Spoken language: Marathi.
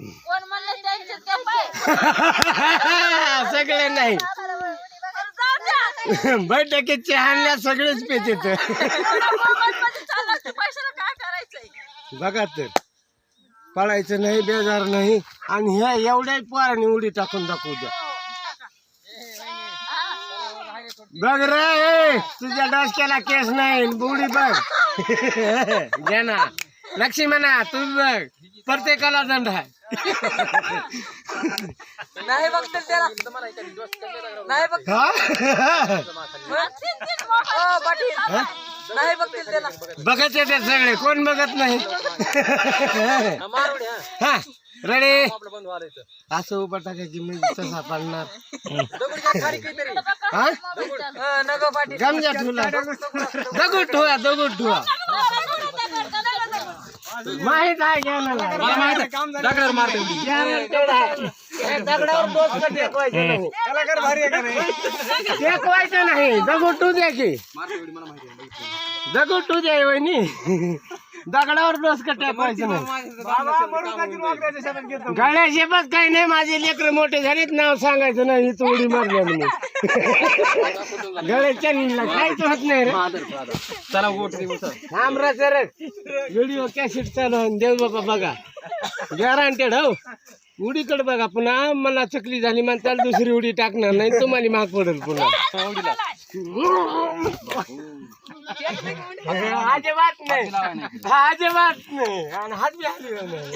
कोण म्हणलं त्यांचे ते पाय सगळे नाही बैठकीचे हाणल्या सगळेच पेतेत पैशाला काय करायचंय बघा तर पळायचं नाही बेजार नाही आणि ह्या एवढ्या पोरांनी उडी टाकून दाखवू द्या बघ रे तुझ्या डोसक्याला केस नाही बुडी बघ घे ना लक्ष्मणा तू बघ प्रत्येकाला दंड आहे नाही बघतील त्याला नाही बघ पाटील नाही बघतील त्याला बघत येते सगळे कोण बघत नाही हा रेडी असं उभं टाकायची म्हणजे तसा पाडणार हा नको पाटील गमजा ठेवला दगड ठेवा माहित आहे दगडावर टेकवायचं नाही दगड टू द्या की दगड टू द्या वहिनी दगडावर डोसकं टेकवायचं नाही गळ्याचे बस काही नाही माझे लेकर मोठे झालेत नाव सांगायचं नाही ही उडी मारल्या म्हणून गळ्याच्या नीला काहीच होत नाही रे चला थांबरा सर व्हिडिओ कॅसेट चालू देव बाबा बघा गॅरंटेड हो उडीकडे बघा पुन्हा मला चकली झाली म्हणताल दुसरी उडी टाकणार नाही तुम्हाला महाग पडेल पुन्हा अजिबात नाही अजिबात नाही आणि हात बी हलविला नाही